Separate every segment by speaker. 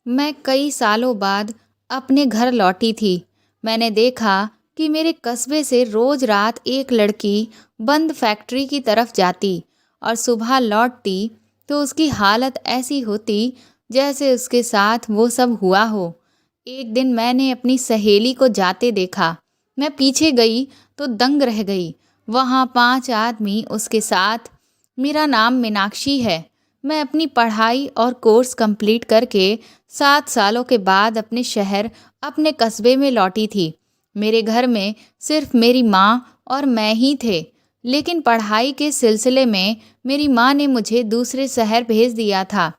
Speaker 1: मैं कई सालों बाद अपने घर लौटी थी। मैंने देखा कि मेरे कस्बे से रोज रात एक लड़की बंद फैक्ट्री की तरफ जाती और सुबह लौटती तो उसकी हालत ऐसी होती जैसे उसके साथ वो सब हुआ हो। एक दिन मैंने अपनी सहेली को जाते देखा। मैं पीछे गई तो दंग रह गई। वहाँ 5 आदमी उसके साथ। मेरा नाम मीनाक्षी है। मैं अपनी पढ़ाई और कोर्स कंप्लीट करके 7 सालों के बाद अपने शहर, अपने कस्बे में लौटी थी। मेरे घर में सिर्फ मेरी माँ और मैं ही थे। लेकिन पढ़ाई के सिलसिले में मेरी माँ ने मुझे दूसरे शहर भेज दिया था।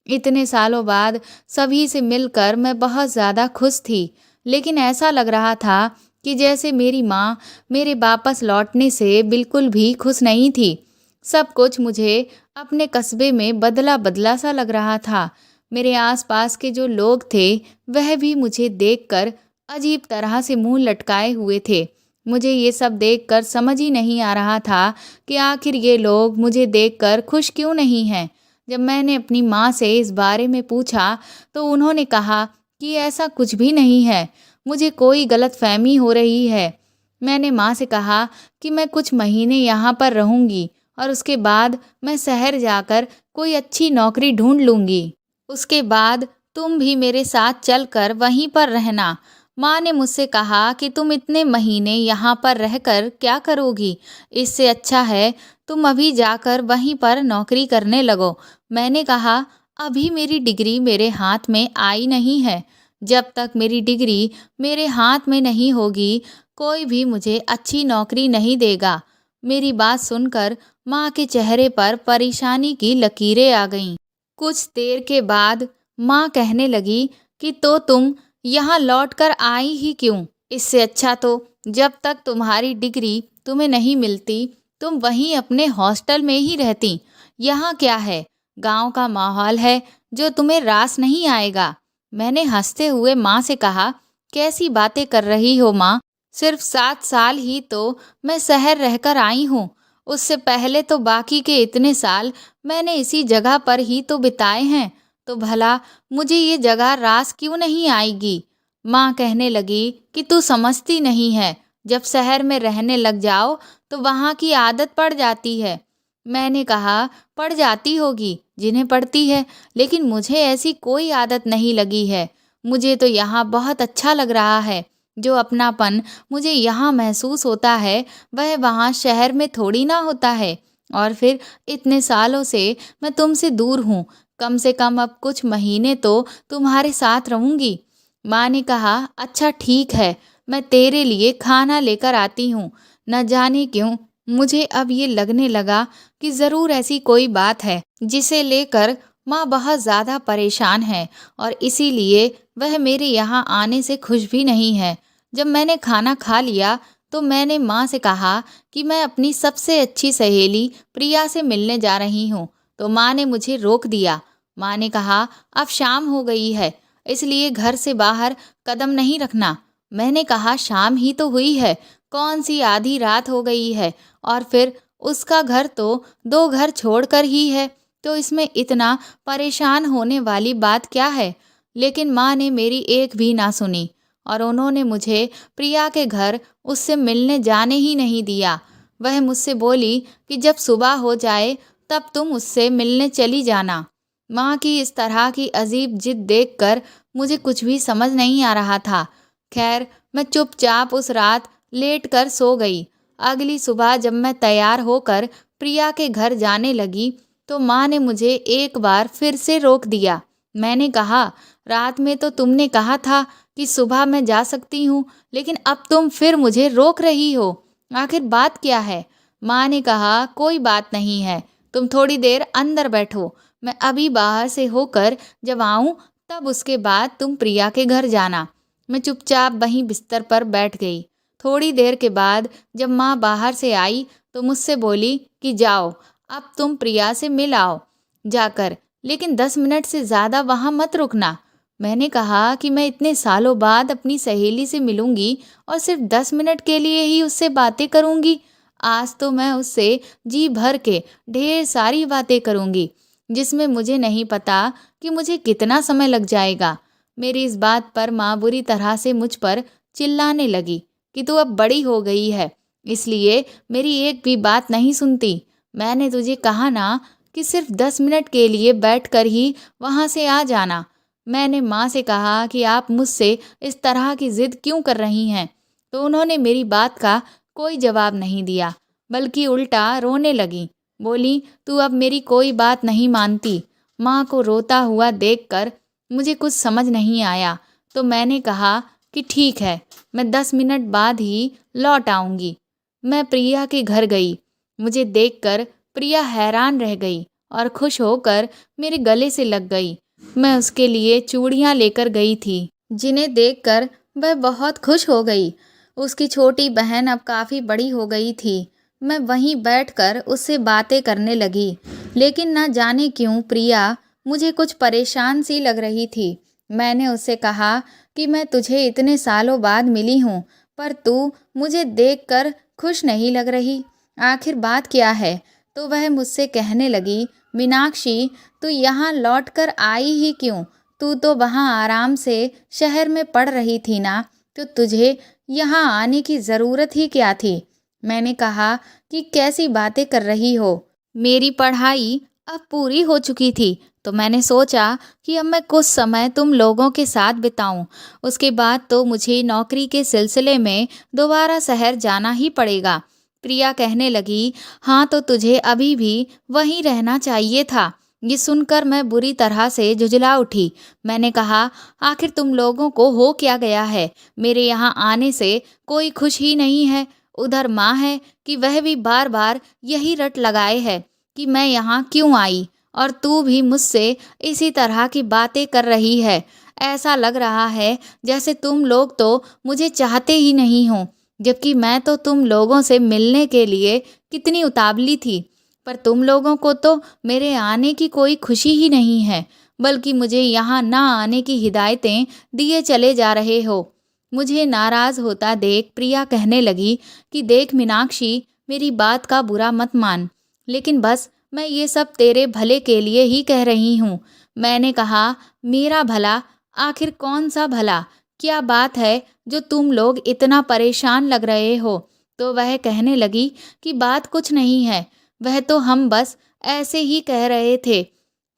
Speaker 1: इतने सालों बाद सभी से मिलकर मैं बहुत ज़्यादा खुश थी। लेकिन ऐसा लग रहा था कि जैसे मेरी माँ मेरे वापस लौटने से बिल्कुल भी खुश नहीं थी। सब कुछ मुझे अपने कस्बे में बदला बदला सा लग रहा था। मेरे आसपास के जो लोग थे वह भी मुझे देखकर अजीब तरह से मुंह लटकाए हुए थे। मुझे ये सब देखकर समझ ही नहीं आ रहा था कि आखिर ये लोग मुझे देखकर खुश क्यों नहीं हैं। जब मैंने अपनी माँ से इस बारे में पूछा तो उन्होंने कहा कि ऐसा कुछ भी नहीं है, मुझे कोई गलतफहमी हो रही है। मैंने माँ से कहा कि मैं कुछ महीने यहाँ पर रहूँगी और उसके बाद मैं शहर जाकर कोई अच्छी नौकरी ढूंढ लूँगी। उसके बाद तुम भी मेरे साथ चलकर वहीं पर रहना। माँ ने मुझसे कहा कि तुम इतने महीने यहाँ पर रहकर क्या करोगी? इससे अच्छा है तुम अभी जाकर वहीं पर नौकरी करने लगो। मैंने कहा अभी मेरी डिग्री मेरे हाथ में आई नहीं है। जब तक मेरी डिग्री मेरे हाथ में नहीं होगी, कोई भी मुझे अच्छी नौकरी नहीं देगा। मेरी बात सुनकर माँ के चेहरे पर परेशानी की लकीरें आ गईं। कुछ देर के बाद माँ कहने लगी कि तो तुम यहाँ लौट कर आई ही क्यों? इससे अच्छा तो जब तक तुम्हारी डिग्री तुम्हें नहीं मिलती, तुम वहीं अपने हॉस्टल में ही रहती। यहाँ क्या है, गांव का माहौल है जो तुम्हें रास नहीं आएगा। मैंने हंसते हुए माँ से कहा, कैसी बातें कर रही हो माँ? सिर्फ 7 साल ही तो मैं शहर रहकर आई हूँ। उससे पहले तो बाकी के इतने साल मैंने इसी जगह पर ही तो बिताए हैं। तो भला मुझे ये जगह रास क्यों नहीं आएगी? माँ कहने लगी कि तू समझती नहीं है, जब शहर में रहने लग जाओ तो वहाँ की आदत पड़ जाती है। मैंने कहा पड़ जाती होगी जिन्हें पड़ती है, लेकिन मुझे ऐसी कोई आदत नहीं लगी है। मुझे तो यहाँ बहुत अच्छा लग रहा है। जो अपनापन मुझे यहाँ महसूस होता है वह वहाँ शहर में थोड़ी ना होता है। और फिर इतने सालों से मैं तुमसे दूर हूँ, कम से कम अब कुछ महीने तो तुम्हारे साथ रहूँगी। माँ ने कहा अच्छा ठीक है, मैं तेरे लिए खाना लेकर आती हूँ। न जाने क्यों मुझे अब ये लगने लगा कि ज़रूर ऐसी कोई बात है जिसे लेकर माँ बहुत ज़्यादा परेशान है और इसीलिए वह मेरे यहाँ आने से खुश भी नहीं है। जब मैंने खाना खा लिया तो मैंने माँ से कहा कि मैं अपनी सबसे अच्छी सहेली प्रिया से मिलने जा रही हूँ। तो माँ ने मुझे रोक दिया। माँ ने कहा अब शाम हो गई है, इसलिए घर से बाहर कदम नहीं रखना। मैंने कहा शाम ही तो हुई है, कौन सी आधी रात हो गई है? और फिर उसका घर तो 2 घर छोड़कर ही है, तो इसमें इतना परेशान होने वाली बात क्या है? लेकिन माँ ने मेरी एक भी ना सुनी और उन्होंने मुझे प्रिया के घर उससे मिलने जाने ही नहीं दिया। वह मुझसे बोली कि जब सुबह हो जाए तब तुम उससे मिलने चली जाना। माँ की इस तरह की अजीब जिद देखकर मुझे कुछ भी समझ नहीं आ रहा था। खैर, मैं चुपचाप उस रात लेट कर सो गई। अगली सुबह जब मैं तैयार होकर प्रिया के घर जाने लगी तो माँ ने मुझे एक बार फिर से रोक दिया। मैंने कहा रात में तो तुमने कहा था कि सुबह मैं जा सकती हूँ, लेकिन अब तुम फिर मुझे रोक रही हो, आखिर बात क्या है? माँ ने कहा कोई बात नहीं है, तुम थोड़ी देर अंदर बैठो, मैं अभी बाहर से होकर जब आऊँ तब उसके बाद तुम प्रिया के घर जाना। मैं चुपचाप वहीं बिस्तर पर बैठ गई। थोड़ी देर के बाद जब माँ बाहर से आई तो मुझसे बोली कि जाओ, अब तुम प्रिया से मिल आओ जाकर, लेकिन 10 मिनट से ज़्यादा वहाँ मत रुकना। मैंने कहा कि मैं इतने सालों बाद अपनी सहेली से मिलूंगी और सिर्फ 10 मिनट के लिए ही उससे बातें करूंगी। आज तो मैं उससे जी भर के ढेर सारी बातें करूंगी। जिसमें मुझे नहीं पता कि मुझे कितना समय लग जाएगा। मेरी इस बात पर माँ बुरी तरह से मुझ पर चिल्लाने लगी कि तू अब बड़ी हो गई है, इसलिए मेरी एक भी बात नहीं सुनती। मैंने तुझे कहा ना कि सिर्फ 10 मिनट के लिए बैठकर ही वहाँ से आ जाना। मैंने माँ से कहा कि आप मुझसे इस तरह की ज़िद क्यों कर रही हैं, तो उन्होंने मेरी बात का कोई जवाब नहीं दिया, बल्कि उल्टा रोने लगी। बोली, तू अब मेरी कोई बात नहीं मानती। माँ को रोता हुआ देखकर मुझे कुछ समझ नहीं आया, तो मैंने कहा कि ठीक है, मैं 10 मिनट बाद ही लौट आऊँगी। मैं प्रिया के घर गई। मुझे देखकर प्रिया हैरान रह गई और खुश होकर मेरे गले से लग गई। मैं उसके लिए चूड़ियाँ लेकर गई थी, जिन्हें देखकर वह बहुत खुश हो गई। उसकी छोटी बहन अब काफ़ी बड़ी हो गई थी। मैं वहीं बैठकर उससे बातें करने लगी, लेकिन न जाने क्यों प्रिया मुझे कुछ परेशान सी लग रही थी। मैंने उससे कहा कि मैं तुझे इतने सालों बाद मिली हूँ, पर तू मुझे देखकर खुश नहीं लग रही। आखिर बात क्या है? तो वह मुझसे कहने लगी, मीनाक्षी, तू यहाँ लौटकर आई ही क्यों? तू तो वहाँ आराम से शहर में पढ़ रही थी ना, तो तुझे यहाँ आने की ज़रूरत ही क्या थी? मैंने कहा कि कैसी बातें कर रही हो? मेरी पढ़ाई अब पूरी हो चुकी थी, तो मैंने सोचा कि अब मैं कुछ समय तुम लोगों के साथ बिताऊं। उसके बाद तो मुझे नौकरी के सिलसिले में दोबारा शहर जाना ही पड़ेगा। प्रिया कहने लगी, हाँ तो तुझे अभी भी वहीं रहना चाहिए था। ये सुनकर मैं बुरी तरह से झुंझला उठी। मैंने कहा, आखिर तुम लोगों को हो क्या गया है? मेरे यहाँ आने से कोई खुश ही नहीं है। उधर माँ है कि वह भी बार बार यही रट लगाए है कि मैं यहाँ क्यों आई, और तू भी मुझसे इसी तरह की बातें कर रही है। ऐसा लग रहा है जैसे तुम लोग तो मुझे चाहते ही नहीं हो, जबकि मैं तो तुम लोगों से मिलने के लिए कितनी उतावली थी। पर तुम लोगों को तो मेरे आने की कोई खुशी ही नहीं है, बल्कि मुझे यहाँ ना आने की हिदायतें दिए चले जा रहे हो। मुझे नाराज़ होता देख प्रिया कहने लगी कि देख मीनाक्षी, मेरी बात का बुरा मत मान, लेकिन बस मैं ये सब तेरे भले के लिए ही कह रही हूँ। मैंने कहा, मेरा भला? आखिर कौन सा भला? क्या बात है जो तुम लोग इतना परेशान लग रहे हो? तो वह कहने लगी कि बात कुछ नहीं है, वह तो हम बस ऐसे ही कह रहे थे।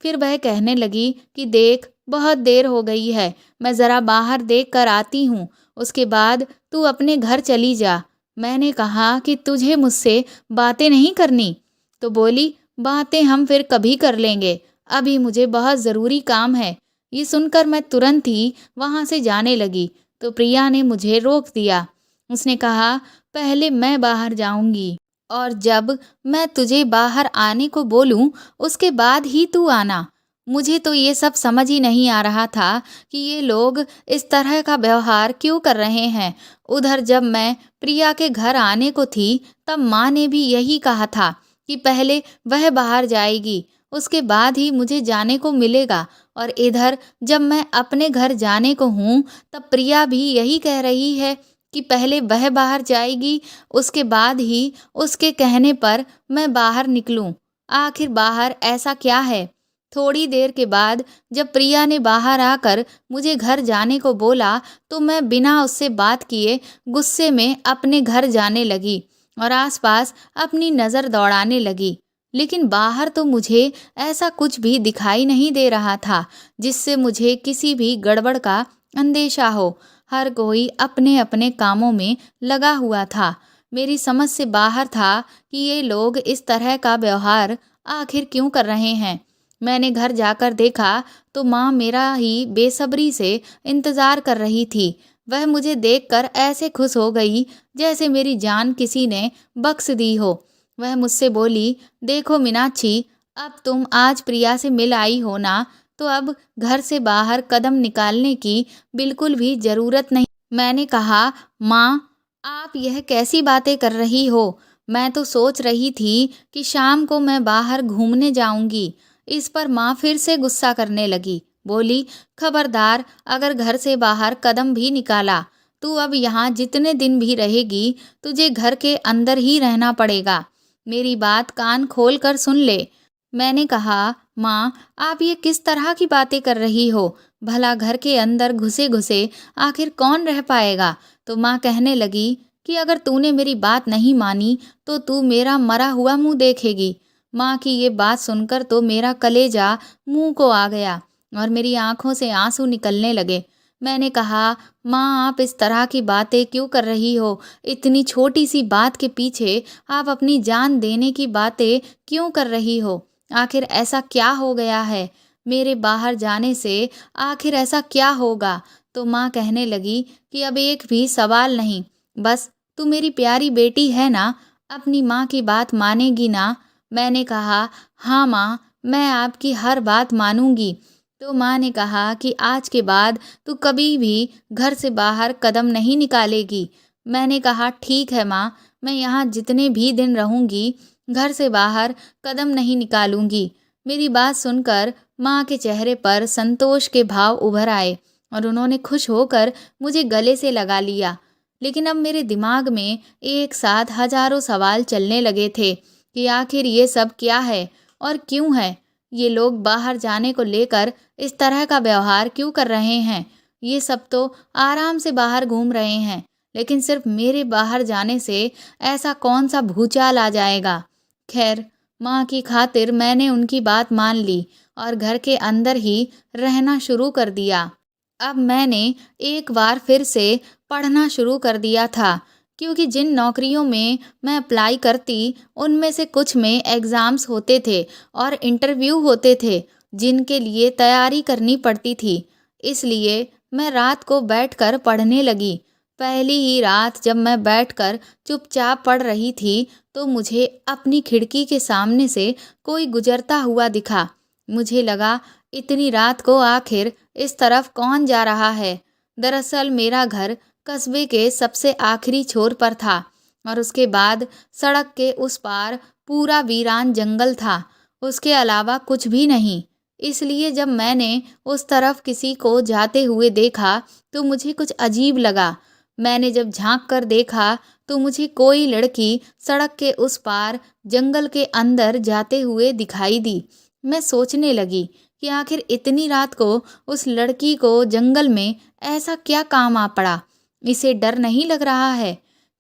Speaker 1: फिर वह कहने लगी कि देख, बहुत देर हो गई है, मैं ज़रा बाहर देख कर आती हूँ, उसके बाद तू अपने घर चली जा। मैंने कहा कि तुझे मुझसे बातें नहीं करनी? तो बोली, बातें हम फिर कभी कर लेंगे, अभी मुझे बहुत ज़रूरी काम है। ये सुनकर मैं तुरंत ही वहाँ से जाने लगी, तो प्रिया ने मुझे रोक दिया। उसने कहा, पहले मैं बाहर जाऊंगी, और जब मैं तुझे बाहर आने को बोलूं, उसके बाद ही तू आना। मुझे तो ये सब समझ ही नहीं आ रहा था कि ये लोग इस तरह का व्यवहार क्यों कर रहे हैं। उधर जब मैं प्रिया के घर आने को थी, तब माँ ने भी यही कहा था कि पहले वह बाहर जाएगी, उसके बाद ही मुझे जाने को मिलेगा। और इधर जब मैं अपने घर जाने को हूँ, तब प्रिया भी यही कह रही है कि पहले वह बाहर जाएगी, उसके बाद ही उसके कहने पर मैं बाहर निकलूं। आखिर बाहर ऐसा क्या है? थोड़ी देर के बाद जब प्रिया ने बाहर आकर मुझे घर जाने को बोला, तो मैं बिना उससे बात किए गुस्से में अपने घर जाने लगी और आसपास अपनी नज़र दौड़ाने लगी। लेकिन बाहर तो मुझे ऐसा कुछ भी दिखाई नहीं दे रहा था जिससे मुझे किसी भी गड़बड़ का अंदेशा हो। हर कोई अपने अपने कामों में लगा हुआ था। मेरी समझ से बाहर था कि ये लोग इस तरह का व्यवहार आखिर क्यों कर रहे हैं। मैंने घर जाकर देखा तो माँ मेरा ही बेसब्री से इंतज़ार कर रही थी। वह मुझे देखकर ऐसे खुश हो गई जैसे मेरी जान किसी ने बख्श दी हो। वह मुझसे बोली, देखो मीनाक्षी, अब तुम आज प्रिया से मिल आई हो ना, तो अब घर से बाहर कदम निकालने की बिल्कुल भी ज़रूरत नहीं। मैंने कहा, माँ, आप यह कैसी बातें कर रही हो? मैं तो सोच रही थी कि शाम को मैं बाहर घूमने जाऊंगी। इस पर माँ फिर से गुस्सा करने लगी। बोली, खबरदार, अगर घर से बाहर कदम भी निकाला, तू अब यहाँ जितने दिन भी रहेगी, तुझे घर के अंदर ही रहना पड़ेगा। मेरी बात कान खोल कर सुन ले। मैंने कहा, माँ, आप ये किस तरह की बातें कर रही हो? भला घर के अंदर घुसे घुसे आखिर कौन रह पाएगा? तो माँ कहने लगी कि अगर तूने मेरी बात नहीं मानी तो तू मेरा मरा हुआ मुंह देखेगी। माँ की ये बात सुनकर तो मेरा कलेजा मुंह को आ गया और मेरी आंखों से आंसू निकलने लगे। मैंने कहा, माँ, आप इस तरह की बातें क्यों कर रही हो? इतनी छोटी सी बात के पीछे आप अपनी जान देने की बातें क्यों कर रही हो? आखिर ऐसा क्या हो गया है? मेरे बाहर जाने से आखिर ऐसा क्या होगा? तो माँ कहने लगी कि अब एक भी सवाल नहीं, बस तू मेरी प्यारी बेटी है ना, अपनी माँ की बात मानेगी ना? मैंने कहा, हाँ माँ, मैं आपकी हर बात मानूंगी। तो माँ ने कहा कि आज के बाद तू कभी भी घर से बाहर कदम नहीं निकालेगी। मैंने कहा, ठीक है माँ, मैं यहाँ जितने भी दिन रहूंगी घर से बाहर कदम नहीं निकालूंगी। मेरी बात सुनकर माँ के चेहरे पर संतोष के भाव उभर आए और उन्होंने खुश होकर मुझे गले से लगा लिया। लेकिन अब मेरे दिमाग में एक साथ हजारों सवाल चलने लगे थे कि आखिर ये सब क्या है और क्यों है? ये लोग बाहर जाने को लेकर इस तरह का व्यवहार क्यों कर रहे हैं? ये सब तो आराम से बाहर घूम रहे हैं, लेकिन सिर्फ मेरे बाहर जाने से ऐसा कौन सा भूचाल आ जाएगा? खैर, माँ की खातिर मैंने उनकी बात मान ली और घर के अंदर ही रहना शुरू कर दिया। अब मैंने एक बार फिर से पढ़ना शुरू कर दिया था, क्योंकि जिन नौकरियों में मैं अप्लाई करती उनमें से कुछ में एग्ज़ाम्स होते थे और इंटरव्यू होते थे जिनके लिए तैयारी करनी पड़ती थी। इसलिए मैं रात को बैठकर पढ़ने लगी। पहली ही रात जब मैं बैठकर चुपचाप पढ़ रही थी तो मुझे अपनी खिड़की के सामने से कोई गुजरता हुआ दिखा। मुझे लगा, इतनी रात को आखिर इस तरफ कौन जा रहा है? दरअसल मेरा घर कस्बे के सबसे आखिरी छोर पर था और उसके बाद सड़क के उस पार पूरा वीरान जंगल था। उसके अलावा कुछ भी नहीं। इसलिए जब मैंने उस तरफ किसी को जाते हुए देखा तो मुझे कुछ अजीब लगा। मैंने जब झांक कर देखा तो मुझे कोई लड़की सड़क के उस पार जंगल के अंदर जाते हुए दिखाई दी। मैं सोचने लगी कि आखिर इतनी रात को उस लड़की को जंगल में ऐसा क्या काम आ पड़ा? इसे डर नहीं लग रहा है?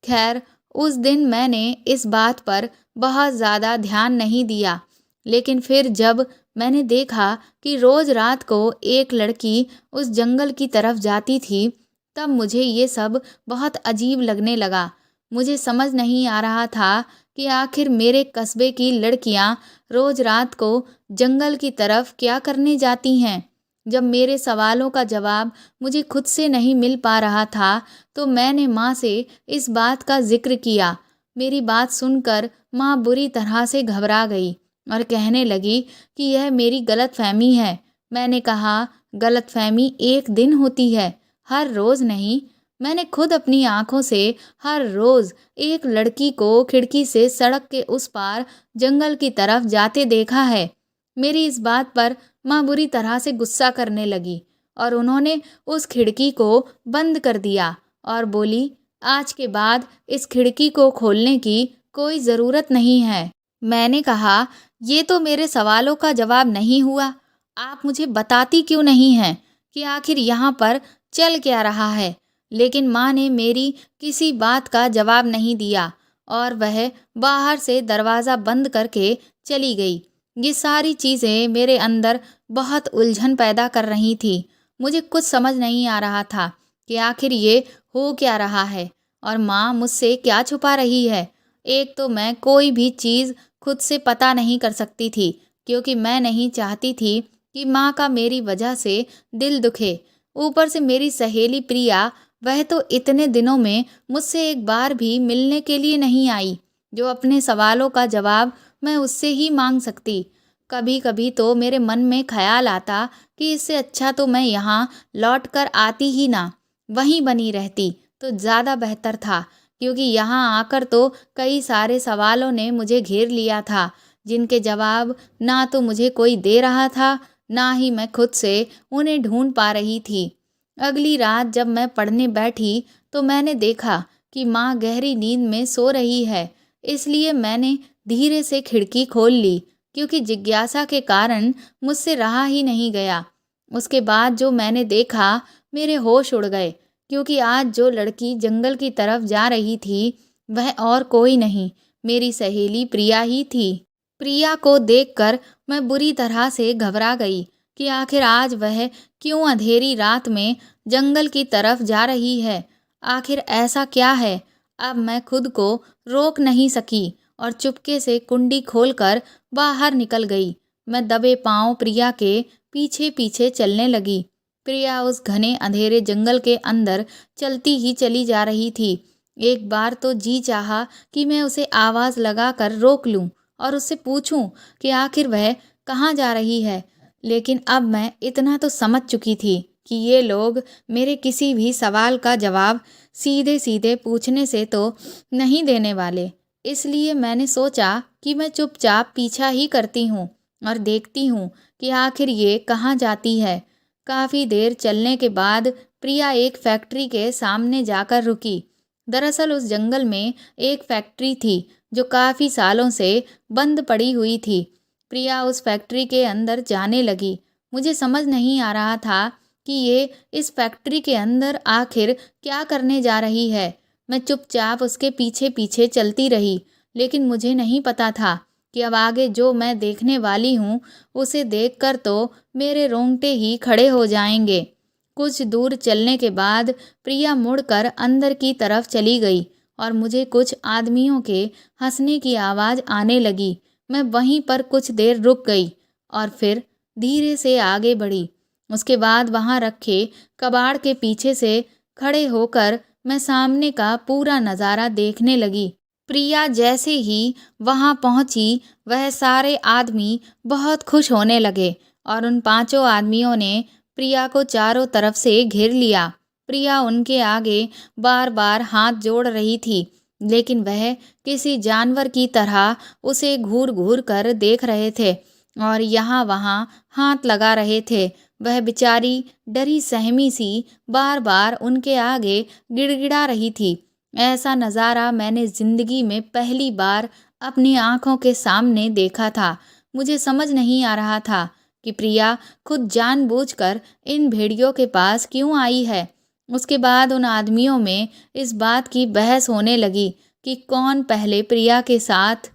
Speaker 1: खैर, उस दिन मैंने इस बात पर बहुत ज़्यादा ध्यान नहीं दिया। लेकिन फिर जब मैंने देखा कि रोज़ रात को एक लड़की उस जंगल की तरफ जाती थी, तब मुझे ये सब बहुत अजीब लगने लगा। मुझे समझ नहीं आ रहा था कि आखिर मेरे कस्बे की लड़कियां रोज़ रात को जंगल की तरफ क्या करने जाती हैं। जब मेरे सवालों का जवाब मुझे खुद से नहीं मिल पा रहा था, तो मैंने माँ से इस बात का जिक्र किया। मेरी बात सुनकर माँ बुरी तरह से घबरा गई और कहने लगी कि यह मेरी गलतफहमी है। मैंने कहा, गलतफहमी एक दिन होती है, हर रोज़ नहीं। मैंने खुद अपनी आँखों से हर रोज़ एक लड़की को खिड़की से सड़क के उस पार जंगल की तरफ जाते देखा है। मेरी इस बात पर माँ बुरी तरह से गुस्सा करने लगी और उन्होंने उस खिड़की को बंद कर दिया और बोली, आज के बाद इस खिड़की को खोलने की कोई ज़रूरत नहीं है। मैंने कहा, ये तो मेरे सवालों का जवाब नहीं हुआ। आप मुझे बताती क्यों नहीं हैं कि आखिर यहाँ पर चल क्या रहा है? लेकिन माँ ने मेरी किसी बात का जवाब नहीं दिया और वह बाहर से दरवाज़ा बंद करके चली गई। ये सारी चीज़ें मेरे अंदर बहुत उलझन पैदा कर रही थी। मुझे कुछ समझ नहीं आ रहा था कि आखिर ये हो क्या रहा है और माँ मुझसे क्या छुपा रही है। एक तो मैं कोई भी चीज़ खुद से पता नहीं कर सकती थी, क्योंकि मैं नहीं चाहती थी कि माँ का मेरी वजह से दिल दुखे। ऊपर से मेरी सहेली प्रिया, वह तो इतने दिनों में मुझसे एक बार भी मिलने के लिए नहीं आई, जो अपने सवालों का जवाब मैं उससे ही मांग सकती। कभी कभी तो मेरे मन में ख्याल आता कि इससे अच्छा तो मैं यहाँ लौट कर आती ही ना, वहीं बनी रहती तो ज़्यादा बेहतर था, क्योंकि यहाँ आकर तो कई सारे सवालों ने मुझे घेर लिया था, जिनके जवाब ना तो मुझे कोई दे रहा था, ना ही मैं खुद से उन्हें ढूंढ पा रही थी। अगली रात जब मैं पढ़ने बैठी तो मैंने देखा कि माँ गहरी नींद में सो रही है। इसलिए मैंने धीरे से खिड़की खोल ली। क्योंकि जिज्ञासा के कारण मुझसे रहा ही नहीं गया। उसके बाद जो मैंने देखा, मेरे होश उड़ गए, क्योंकि आज जो लड़की जंगल की तरफ जा रही थी वह और कोई नहीं, मेरी सहेली प्रिया ही थी। प्रिया को देखकर मैं बुरी तरह से घबरा गई कि आखिर आज वह क्यों अंधेरी रात में जंगल की तरफ जा रही है। आखिर ऐसा क्या है? अब मैं खुद को रोक नहीं सकी और चुपके से कुंडी खोलकर बाहर निकल गई। मैं दबे पांव प्रिया के पीछे पीछे चलने लगी। प्रिया उस घने अंधेरे जंगल के अंदर चलती ही चली जा रही थी। एक बार तो जी चाहा कि मैं उसे आवाज़ लगाकर रोक लूं और उससे पूछूं कि आखिर वह कहाँ जा रही है, लेकिन अब मैं इतना तो समझ चुकी थी कि ये लोग मेरे किसी भी सवाल का जवाब सीधे सीधे पूछने से तो नहीं देने वाले। इसलिए मैंने सोचा कि मैं चुपचाप पीछा ही करती हूँ और देखती हूँ कि आखिर ये कहाँ जाती है। काफ़ी देर चलने के बाद प्रिया एक फैक्ट्री के सामने जाकर रुकी। दरअसल उस जंगल में एक फैक्ट्री थी जो काफ़ी सालों से बंद पड़ी हुई थी। प्रिया उस फैक्ट्री के अंदर जाने लगी। मुझे समझ नहीं आ रहा था कि ये इस फैक्ट्री के अंदर आखिर क्या करने जा रही है। मैं चुपचाप उसके पीछे पीछे चलती रही, लेकिन मुझे नहीं पता था कि अब आगे जो मैं देखने वाली हूँ उसे देखकर तो मेरे रोंगटे ही खड़े हो जाएंगे। कुछ दूर चलने के बाद प्रिया मुड़कर अंदर की तरफ चली गई और मुझे कुछ आदमियों के हंसने की आवाज़ आने लगी। मैं वहीं पर कुछ देर रुक गई और फिर धीरे से आगे बढ़ी। उसके बाद वहां रखे कबाड़ के पीछे से खड़े होकर मैं सामने का पूरा नज़ारा देखने लगी। प्रिया जैसे ही वहां पहुंची, वह सारे आदमी बहुत खुश होने लगे और उन पांचों आदमियों ने प्रिया को चारों तरफ से घेर लिया। प्रिया उनके आगे बार बार हाथ जोड़ रही थी, लेकिन वह किसी जानवर की तरह उसे घूर घूर कर देख रहे थे और यहाँ वहाँ हाथ लगा रहे थे। वह बेचारी डरी सहमी सी बार बार उनके आगे गिड़गिड़ा रही थी। ऐसा नज़ारा मैंने ज़िंदगी में पहली बार अपनी आंखों के सामने देखा था। मुझे समझ नहीं आ रहा था कि प्रिया खुद जानबूझकर इन भेड़ियों के पास क्यों आई है। उसके बाद उन आदमियों में इस बात की बहस होने लगी कि कौन पहले प्रिया के साथ।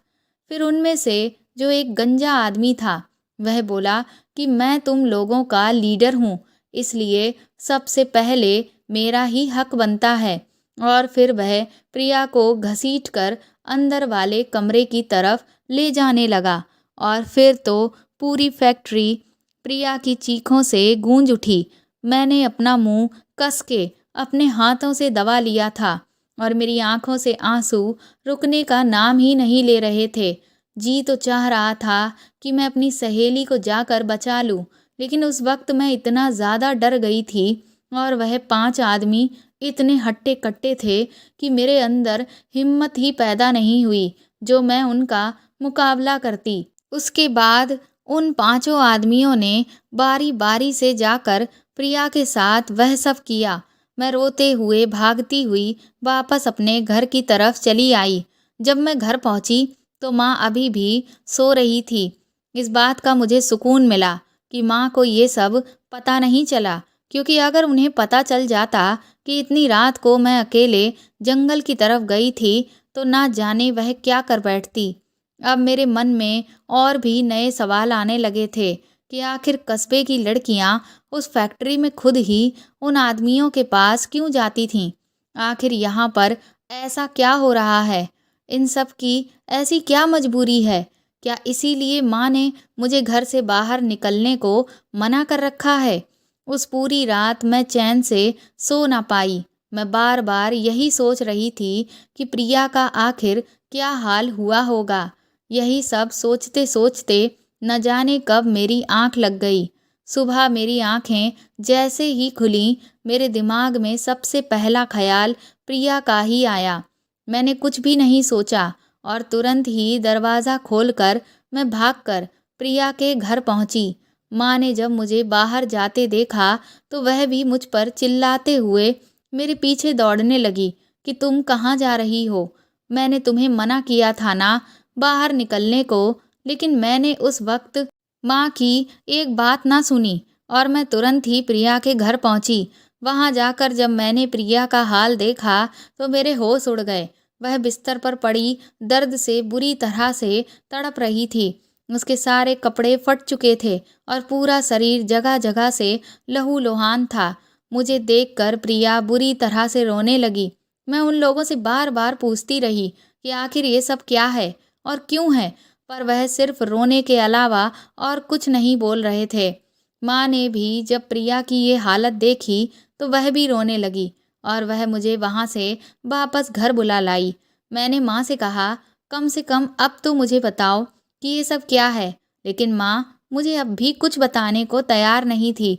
Speaker 1: फिर उनमें से जो एक गंजा आदमी था वह बोला कि मैं तुम लोगों का लीडर हूँ, इसलिए सबसे पहले मेरा ही हक बनता है। और फिर वह प्रिया को घसीटकर अंदर वाले कमरे की तरफ ले जाने लगा और फिर तो पूरी फैक्ट्री प्रिया की चीखों से गूंज उठी। मैंने अपना मुंह कस के अपने हाथों से दबा लिया था और मेरी आंखों से आंसू रुकने का नाम ही नहीं ले रहे थे। जी तो चाह रहा था कि मैं अपनी सहेली को जाकर बचा लूं, लेकिन उस वक्त मैं इतना ज़्यादा डर गई थी और वह 5 आदमी इतने हट्टे कट्टे थे कि मेरे अंदर हिम्मत ही पैदा नहीं हुई जो मैं उनका मुकाबला करती। उसके बाद उन 5 आदमियों ने बारी बारी से जाकर प्रिया के साथ वह सब किया। मैं रोते हुए भागती हुई वापस अपने घर की तरफ चली आई। जब मैं घर पहुंची तो माँ अभी भी सो रही थी। इस बात का मुझे सुकून मिला कि माँ को ये सब पता नहीं चला, क्योंकि अगर उन्हें पता चल जाता कि इतनी रात को मैं अकेले जंगल की तरफ गई थी तो ना जाने वह क्या कर बैठती। अब मेरे मन में और भी नए सवाल आने लगे थे कि आखिर कस्बे की लड़कियां उस फैक्ट्री में खुद ही उन आदमियों के पास क्यों जाती थीं। आखिर यहाँ पर ऐसा क्या हो रहा है? इन सब की ऐसी क्या मजबूरी है? क्या इसीलिए माँ ने मुझे घर से बाहर निकलने को मना कर रखा है? उस पूरी रात मैं चैन से सो ना पाई। मैं बार बार यही सोच रही थी कि प्रिया का आखिर क्या हाल हुआ होगा। यही सब सोचते सोचते न जाने कब मेरी आंख लग गई। सुबह मेरी आंखें जैसे ही खुली, मेरे दिमाग में सबसे पहला ख्याल प्रिया का ही आया। मैंने कुछ भी नहीं सोचा और तुरंत ही दरवाज़ा खोलकर मैं भागकर प्रिया के घर पहुंची। माँ ने जब मुझे बाहर जाते देखा तो वह भी मुझ पर चिल्लाते हुए मेरे पीछे दौड़ने लगी कि तुम कहाँ जा रही हो? मैंने तुम्हें मना किया था ना बाहर निकलने को, लेकिन मैंने उस वक्त माँ की एक बात ना सुनी और मैं तुरंत ही प्रिया के घर पहुंची। वहां जाकर जब मैंने प्रिया का हाल देखा तो मेरे होश उड़ गए। वह बिस्तर पर पड़ी दर्द से बुरी तरह से तड़प रही थी। उसके सारे कपड़े फट चुके थे और पूरा शरीर जगह जगह से लहूलुहान था। मुझे देखकर प्रिया बुरी तरह से रोने लगी। मैं उन लोगों से बार बार पूछती रही कि आखिर ये सब क्या है और क्यों है, पर वह सिर्फ रोने के अलावा और कुछ नहीं बोल रहे थे। माँ ने भी जब प्रिया की ये हालत देखी तो वह भी रोने लगी और वह मुझे वहाँ से वापस घर बुला लाई। मैंने माँ से कहा, कम से कम अब तो मुझे बताओ कि ये सब क्या है, लेकिन माँ मुझे अब भी कुछ बताने को तैयार नहीं थी।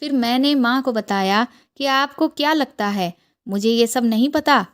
Speaker 1: फिर मैंने माँ को बताया कि आपको क्या लगता है, मुझे ये सब नहीं पता।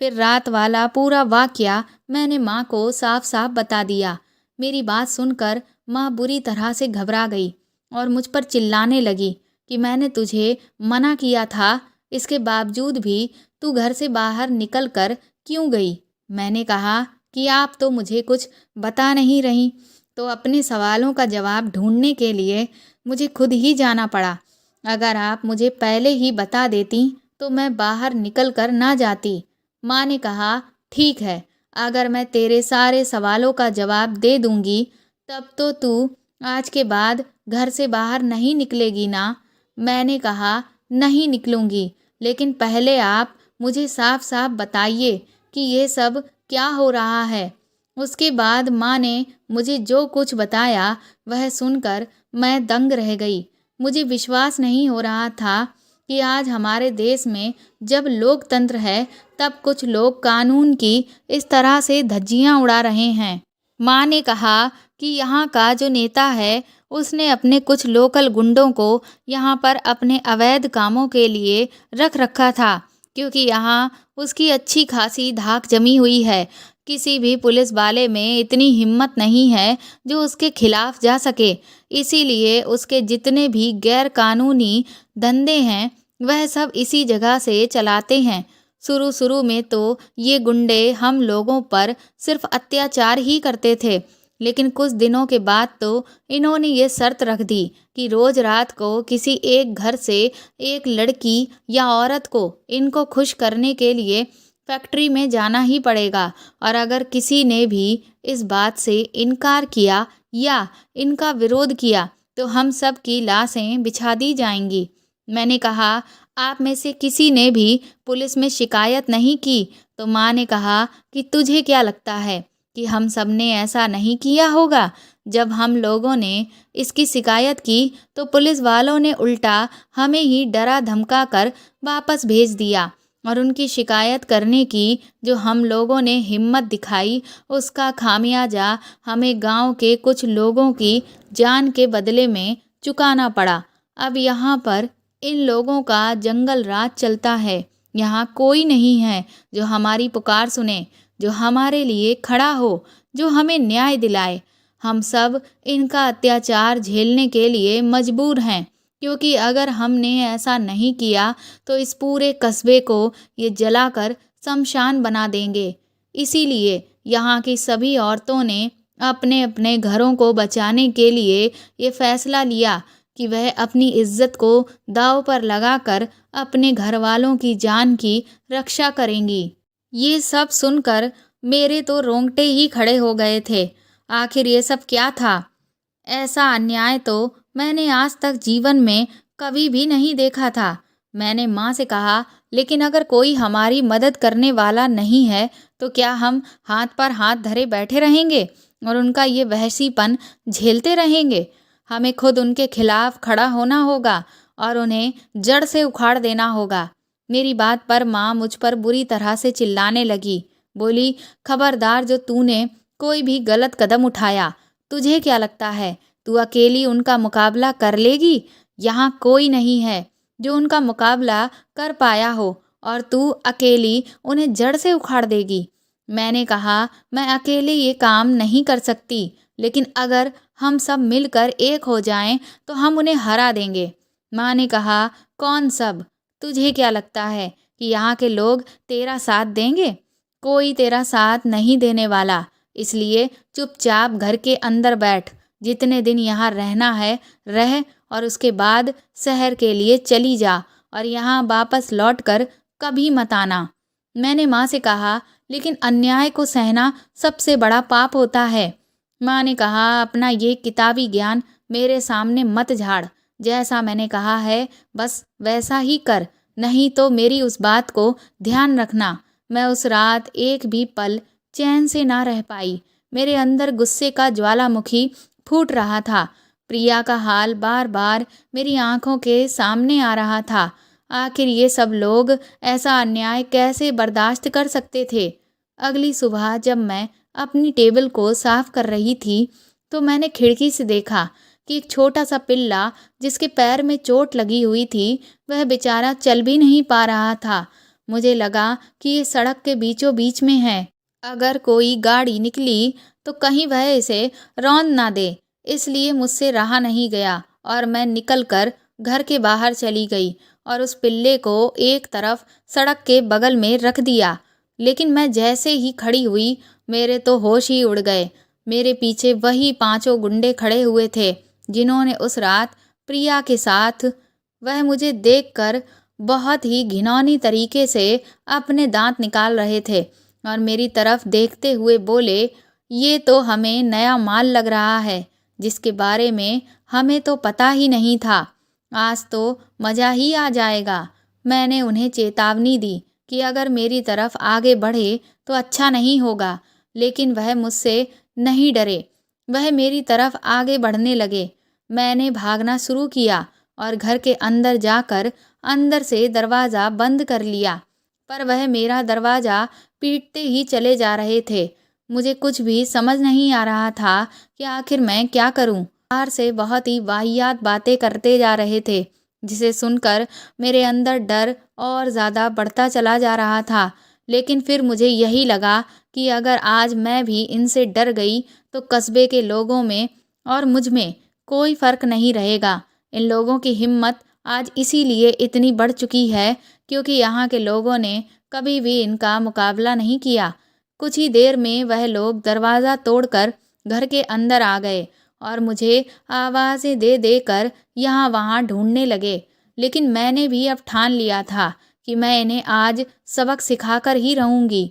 Speaker 1: फिर रात वाला पूरा वाकया मैंने माँ को साफ साफ बता दिया। मेरी बात सुनकर माँ बुरी तरह से घबरा गई और मुझ पर चिल्लाने लगी कि मैंने तुझे मना किया था, इसके बावजूद भी तू घर से बाहर निकल कर क्यों गई। मैंने कहा कि आप तो मुझे कुछ बता नहीं रही, तो अपने सवालों का जवाब ढूंढने के लिए मुझे खुद ही जाना पड़ा। अगर आप मुझे पहले ही बता देती तो मैं बाहर निकल कर ना जाती। माँ ने कहा, ठीक है, अगर मैं तेरे सारे सवालों का जवाब दे दूंगी तब तो तू आज के बाद घर से बाहर नहीं निकलेगी ना। मैंने कहा, नहीं निकलूंगी, लेकिन पहले आप मुझे साफ साफ बताइए कि ये सब क्या हो रहा है। उसके बाद माँ ने मुझे जो कुछ बताया वह सुनकर मैं दंग रह गई। मुझे विश्वास नहीं हो रहा था कि आज हमारे देश में जब लोकतंत्र है तब कुछ लोग कानून की इस तरह से धज्जियां उड़ा रहे हैं। माँ ने कहा कि यहाँ का जो नेता है उसने अपने कुछ लोकल गुंडों को यहाँ पर अपने अवैध कामों के लिए रख रखा था, क्योंकि यहाँ उसकी अच्छी खासी धाक जमी हुई है। किसी भी पुलिस वाले में इतनी हिम्मत नहीं है जो उसके खिलाफ जा सके, इसीलिए उसके जितने भी गैर कानूनी धंधे हैं वह सब इसी जगह से चलाते हैं। शुरू शुरू में तो ये गुंडे हम लोगों पर सिर्फ अत्याचार ही करते थे, लेकिन कुछ दिनों के बाद तो इन्होंने ये शर्त रख दी कि रोज रात को किसी एक घर से एक लड़की या औरत को इनको खुश करने के लिए फैक्ट्री में जाना ही पड़ेगा, और अगर किसी ने भी इस बात से इनकार किया या इनका विरोध किया तो हम सब की लाशें बिछा दी जाएंगी। मैंने कहा, आप में से किसी ने भी पुलिस में शिकायत नहीं की? तो माँ ने कहा कि तुझे क्या लगता है कि हम सब ने ऐसा नहीं किया होगा। जब हम लोगों ने इसकी शिकायत की तो पुलिस वालों ने उल्टा हमें ही डरा धमका कर वापस भेज दिया, और उनकी शिकायत करने की जो हम लोगों ने हिम्मत दिखाई उसका खामियाजा हमें गांव के कुछ लोगों की जान के बदले में चुकाना पड़ा। अब यहाँ पर इन लोगों का जंगल राज चलता है। यहाँ कोई नहीं है जो हमारी पुकार सुने, जो हमारे लिए खड़ा हो, जो हमें न्याय दिलाए। हम सब इनका अत्याचार झेलने के लिए मजबूर हैं, क्योंकि अगर हमने ऐसा नहीं किया तो इस पूरे कस्बे को ये जलाकर शमशान बना देंगे। इसीलिए यहाँ की सभी औरतों ने अपने अपने घरों को बचाने के लिए ये फैसला लिया कि वह अपनी इज्जत को दांव पर लगाकर अपने घर वालों की जान की रक्षा करेंगी। ये सब सुनकर मेरे तो रोंगटे ही खड़े हो गए थे। आखिर ये सब क्या था? ऐसा अन्याय तो मैंने आज तक जीवन में कभी भी नहीं देखा था। मैंने माँ से कहा, लेकिन अगर कोई हमारी मदद करने वाला नहीं है तो क्या हम हाथ पर हाथ धरे बैठे रहेंगे और उनका ये वहशीपन झेलते रहेंगे? हमें खुद उनके खिलाफ खड़ा होना होगा और उन्हें जड़ से उखाड़ देना होगा। मेरी बात पर माँ मुझ पर बुरी तरह से चिल्लाने लगी। बोली, खबरदार, जो तूने कोई भी गलत कदम उठाया, तुझे क्या लगता है तू अकेली उनका मुकाबला कर लेगी? यहाँ कोई नहीं है जो उनका मुकाबला कर पाया हो और तू अकेली उन्हें जड़ से उखाड़ देगी। मैंने कहा, मैं अकेले ये काम नहीं कर सकती, लेकिन अगर हम सब मिलकर एक हो जाएं तो हम उन्हें हरा देंगे। माँ ने कहा, कौन सब? तुझे क्या लगता है कि यहाँ के लोग तेरा साथ देंगे? कोई तेरा साथ नहीं देने वाला। इसलिए चुपचाप घर के अंदर बैठ। जितने दिन यहाँ रहना है रह, और उसके बाद शहर के लिए चली जा और यहाँ वापस लौटकर कभी मत आना। मैंने माँ से कहा, लेकिन अन्याय को सहना सबसे बड़ा पाप होता है। माँ ने कहा, अपना ये किताबी ज्ञान मेरे सामने मत झाड़। जैसा मैंने कहा है बस वैसा ही कर, नहीं तो मेरी उस बात को ध्यान रखना। मैं उस रात एक भी पल चैन से ना रह पाई। मेरे अंदर गुस्से का ज्वालामुखी फूट रहा था। प्रिया का हाल बार बार मेरी आंखों के सामने आ रहा था। आखिर ये सब लोग ऐसा अन्याय कैसे बर्दाश्त कर सकते थे। अगली सुबह जब मैं अपनी टेबल को साफ कर रही थी तो मैंने खिड़की से देखा कि एक छोटा सा पिल्ला जिसके पैर में चोट लगी हुई थी वह बेचारा चल भी नहीं पा रहा था। मुझे लगा कि ये सड़क के बीचों बीच में है, अगर कोई गाड़ी निकली तो कहीं वह इसे रौंद ना दे। इसलिए मुझसे रहा नहीं गया और मैं निकलकर घर के बाहर चली गई और उस पिल्ले को एक तरफ सड़क के बगल में रख दिया। लेकिन मैं जैसे ही खड़ी हुई मेरे तो होश ही उड़ गए। मेरे पीछे वही 5 गुंडे खड़े हुए थे जिन्होंने उस रात प्रिया के साथ, वह मुझे देखकर बहुत ही घिनौनी तरीके से अपने दांत निकाल रहे थे और मेरी तरफ देखते हुए बोले, ये तो हमें नया माल लग रहा है जिसके बारे में हमें तो पता ही नहीं था। आज तो मज़ा ही आ जाएगा। मैंने उन्हें चेतावनी दी कि अगर मेरी तरफ आगे बढ़े तो अच्छा नहीं होगा, लेकिन वह मुझसे नहीं डरे। वह मेरी तरफ आगे बढ़ने लगे। मैंने भागना शुरू किया और घर के अंदर जाकर अंदर से दरवाज़ा बंद कर लिया, पर वह मेरा दरवाज़ा पीटते ही चले जा रहे थे। मुझे कुछ भी समझ नहीं आ रहा था कि आखिर मैं क्या करूं। बाहर से बहुत ही वाहियात बातें करते जा रहे थे, जिसे सुनकर मेरे अंदर डर और ज़्यादा बढ़ता चला जा रहा था। लेकिन फिर मुझे यही लगा कि अगर आज मैं भी इनसे डर गई तो कस्बे के लोगों में और मुझ में कोई फ़र्क नहीं रहेगा। इन लोगों की हिम्मत आज इसीलिए इतनी बढ़ चुकी है क्योंकि यहाँ के लोगों ने कभी भी इनका मुकाबला नहीं किया। कुछ ही देर में वह लोग दरवाज़ा तोड़कर घर के अंदर आ गए और मुझे आवाज़ें दे देकर यहाँ वहाँ ढूंढने लगे। लेकिन मैंने भी अब ठान लिया था कि मैं इन्हें आज सबक सिखाकर ही रहूँगी।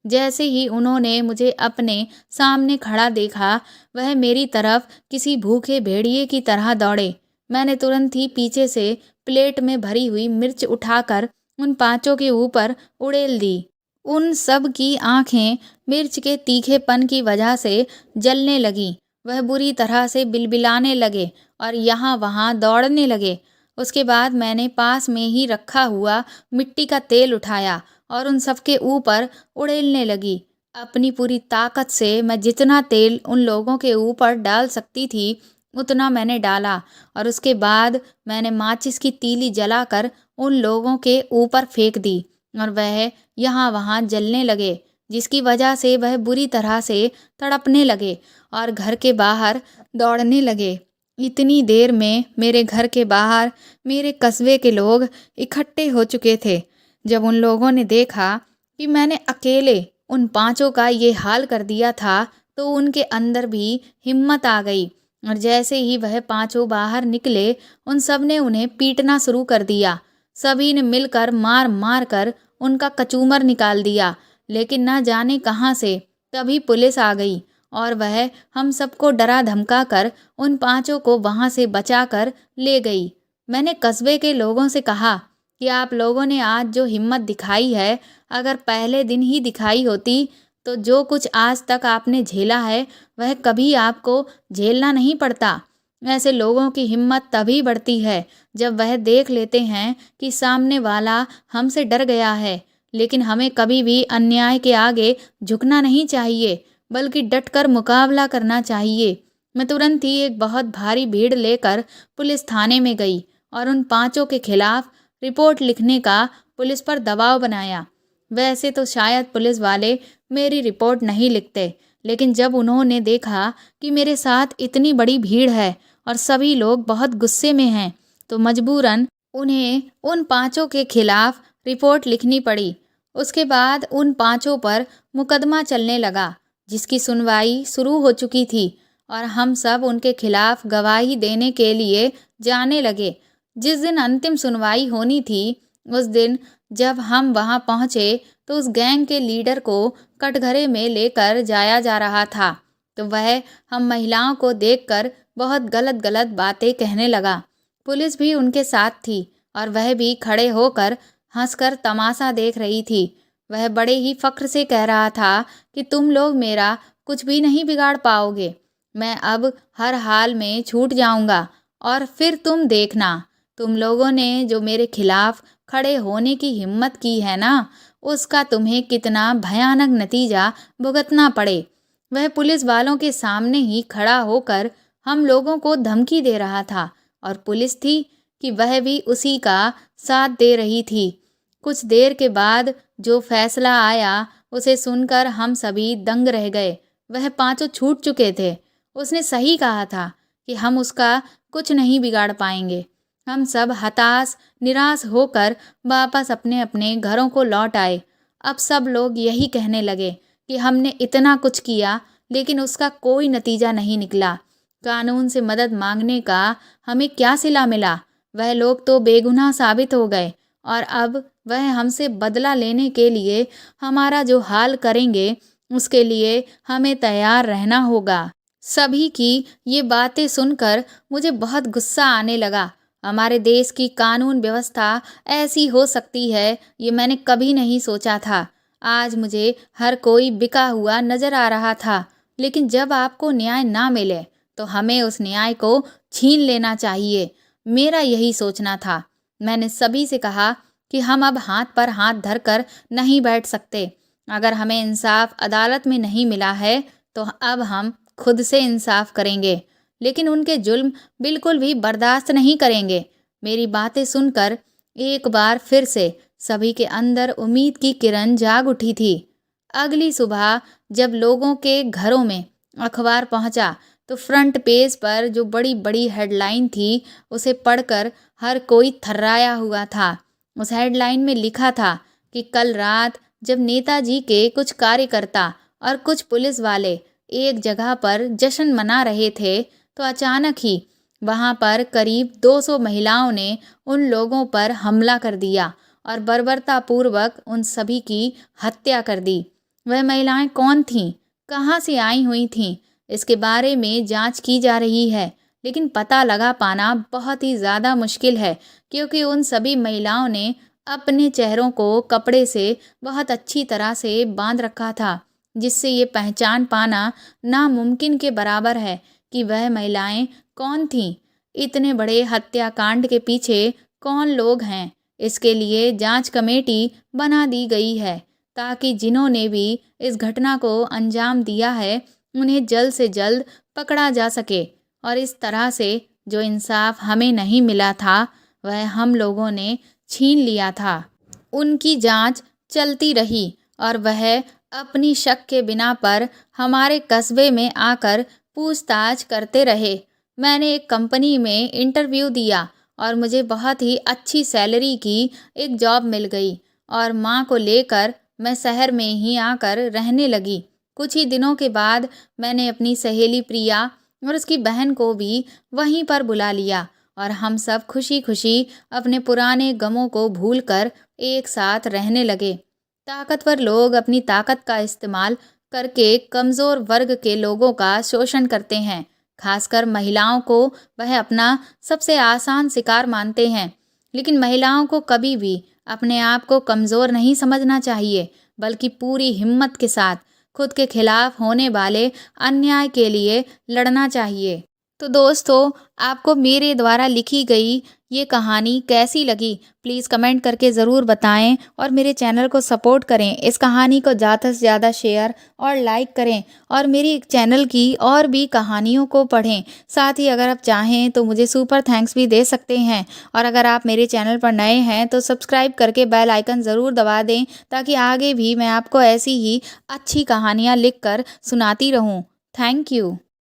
Speaker 1: जैसे ही उन्होंने मुझे अपने सामने खड़ा देखा, वह मेरी तरफ किसी भूखे भेड़िए की तरह दौड़े। मैंने तुरंत ही पीछे से प्लेट में भरी हुई मिर्च उठाकर उन 5 के ऊपर उड़ेल दी। उन सब की आंखें मिर्च के तीखेपन की वजह से जलने लगीं। वह बुरी तरह से बिलबिलाने लगे और यहाँ वहाँ दौड़ने लगे। उसके बाद मैंने पास में ही रखा हुआ मिट्टी का तेल उठाया और उन सब के ऊपर उड़ेलने लगी। अपनी पूरी ताकत से मैं जितना तेल उन लोगों के ऊपर डाल सकती थी उतना मैंने डाला और उसके बाद मैंने माचिस की तीली जलाकर उन लोगों के ऊपर फेंक दी और वह यहाँ वहाँ जलने लगे, जिसकी वजह से वह बुरी तरह से तड़पने लगे और घर के बाहर दौड़ने लगे। इतनी देर में मेरे घर के बाहर मेरे कस्बे के लोग इकट्ठे हो चुके थे। जब उन लोगों ने देखा कि मैंने अकेले उन 5 का ये हाल कर दिया था तो उनके अंदर भी हिम्मत आ गई और जैसे ही वह 5 बाहर निकले उन सब ने उन्हें पीटना शुरू कर दिया। सभी ने मिलकर मार मार कर उनका कचूमर निकाल दिया। लेकिन न जाने कहाँ से तभी पुलिस आ गई और वह हम सबको डरा धमका कर उन 5 को वहाँ से बचा कर ले गई। मैंने कस्बे के लोगों से कहा कि आप लोगों ने आज जो हिम्मत दिखाई है, अगर पहले दिन ही दिखाई होती तो जो कुछ आज तक आपने झेला है वह कभी आपको झेलना नहीं पड़ता। ऐसे लोगों की हिम्मत तभी बढ़ती है जब वह देख लेते हैं कि सामने वाला हमसे डर गया है। लेकिन हमें कभी भी अन्याय के आगे झुकना नहीं चाहिए, बल्कि डटकर मुकाबला करना चाहिए। मैं तुरंत ही एक बहुत भारी भीड़ लेकर पुलिस थाने में गई और उन 5 के खिलाफ रिपोर्ट लिखने का पुलिस पर दबाव बनाया। वैसे तो शायद पुलिस वाले मेरी रिपोर्ट नहीं लिखते, लेकिन जब उन्होंने देखा कि मेरे साथ इतनी बड़ी भीड़ है और सभी लोग बहुत गुस्से में हैं, तो मजबूरन उन्हें उन 5 के खिलाफ रिपोर्ट लिखनी पड़ी। उसके बाद उन 5 पर मुकदमा चलने लगा, जिसकी सुनवाई शुरू हो चुकी थी और हम सब उनके खिलाफ गवाही देने के लिए जाने लगे। जिस दिन अंतिम सुनवाई होनी थी, उस दिन जब हम वहां पहुंचे तो उस गैंग के लीडर को कटघरे में लेकर जाया जा रहा था। तो वह हम महिलाओं को देखकर बहुत गलत गलत बातें कहने लगा। पुलिस भी उनके साथ थी और वह भी खड़े होकर हंसकर तमाशा देख रही थी। वह बड़े ही फख्र से कह रहा था कि तुम लोग मेरा कुछ भी नहीं बिगाड़ पाओगे, मैं अब हर हाल में छूट जाऊंगा और फिर तुम देखना, तुम लोगों ने जो मेरे खिलाफ खड़े होने की हिम्मत की है ना, उसका तुम्हें कितना भयानक नतीजा भुगतना पड़े। वह पुलिस वालों के सामने ही खड़ा होकर हम लोगों को धमकी दे रहा था और पुलिस थी कि वह भी उसी का साथ दे रही थी। कुछ देर के बाद जो फैसला आया उसे सुनकर हम सभी दंग रह गए। वह पांचों छूट चुके थे। उसने सही कहा था कि हम उसका कुछ नहीं बिगाड़ पाएंगे। हम सब हताश निराश होकर वापस अपने अपने घरों को लौट आए। अब सब लोग यही कहने लगे कि हमने इतना कुछ किया लेकिन उसका कोई नतीजा नहीं निकला। कानून से मदद मांगने का हमें क्या सिला मिला? वह लोग तो बेगुनाह साबित हो गए और अब वह हमसे बदला लेने के लिए हमारा जो हाल करेंगे उसके लिए हमें तैयार रहना होगा। सभी की ये बातें सुनकर मुझे बहुत गुस्सा आने लगा। हमारे देश की कानून व्यवस्था ऐसी हो सकती है ये मैंने कभी नहीं सोचा था। आज मुझे हर कोई बिका हुआ नजर आ रहा था, लेकिन जब आपको न्याय ना मिले तो हमें उस न्याय को छीन लेना चाहिए। मेरा यही सोचना था। मैंने सभी से कहा कि हम अब हाथ पर हाथ धरकर नहीं बैठ सकते। अगर हमें इंसाफ अदालत में नहीं मिला है तो अब हम खुद से इंसाफ करेंगे, लेकिन उनके जुल्म बिल्कुल भी बर्दाश्त नहीं करेंगे। मेरी बातें सुनकर एक बार फिर से सभी के अंदर उम्मीद की किरण जाग उठी थी। अगली सुबह जब लोगों के घरों में अखबार पहुंचा तो फ्रंट पेज पर जो बड़ी बड़ी हेडलाइन थी उसे पढ़कर हर कोई थर्राया हुआ था। उस हेडलाइन में लिखा था कि कल रात जब नेताजी के कुछ कार्यकर्ता और कुछ पुलिस वाले एक जगह पर जश्न मना रहे थे तो अचानक ही वहां पर करीब 200 महिलाओं ने उन लोगों पर हमला कर दिया और बर्बरतापूर्वक उन सभी की हत्या कर दी। वह महिलाएं कौन थीं, कहां से आई हुई थीं, इसके बारे में जांच की जा रही है, लेकिन पता लगा पाना बहुत ही ज़्यादा मुश्किल है क्योंकि उन सभी महिलाओं ने अपने चेहरों को कपड़े से बहुत अच्छी तरह से बांध रखा था, जिससे ये पहचान पाना नामुमकिन के बराबर है कि वह महिलाएं कौन थीं। इतने बड़े हत्याकांड के पीछे कौन लोग हैं, इसके लिए जांच कमेटी बना दी गई है ताकि जिन्होंने भी इस घटना को अंजाम दिया है उन्हें जल्द से जल्द पकड़ा जा सके। और इस तरह से जो इंसाफ हमें नहीं मिला था वह हम लोगों ने छीन लिया था। उनकी जांच चलती रही और वह अपनी शक के बिना पर हमारे कस्बे में आकर पूछताछ करते रहे। मैंने एक कंपनी में इंटरव्यू दिया और मुझे बहुत ही अच्छी सैलरी की एक जॉब मिल गई और माँ को लेकर मैं शहर में ही आकर रहने लगी। कुछ ही दिनों के बाद मैंने अपनी सहेली प्रिया और उसकी बहन को भी वहीं पर बुला लिया और हम सब खुशी खुशी अपने पुराने गमों को भूलकर एक साथ रहने लगे। ताकतवर लोग अपनी ताकत का इस्तेमाल करके कमज़ोर वर्ग के लोगों का शोषण करते हैं। खासकर महिलाओं को वह अपना सबसे आसान शिकार मानते हैं। लेकिन महिलाओं को कभी भी अपने आप को कमज़ोर नहीं समझना चाहिए, बल्कि पूरी हिम्मत के साथ खुद के खिलाफ होने वाले अन्याय के लिए लड़ना चाहिए। तो दोस्तों, आपको मेरे द्वारा लिखी गई ये कहानी कैसी लगी प्लीज़ कमेंट करके ज़रूर बताएं और मेरे चैनल को सपोर्ट करें। इस कहानी को ज़्यादा से ज़्यादा शेयर और लाइक करें और मेरी चैनल की और भी कहानियों को पढ़ें। साथ ही अगर आप चाहें तो मुझे सुपर थैंक्स भी दे सकते हैं। और अगर आप मेरे चैनल पर नए हैं तो सब्सक्राइब करके बेल आइकन ज़रूर दबा दें ताकि आगे भी मैं आपको ऐसी ही अच्छी कहानियाँ लिख कर सुनाती रहूँ। Thank you.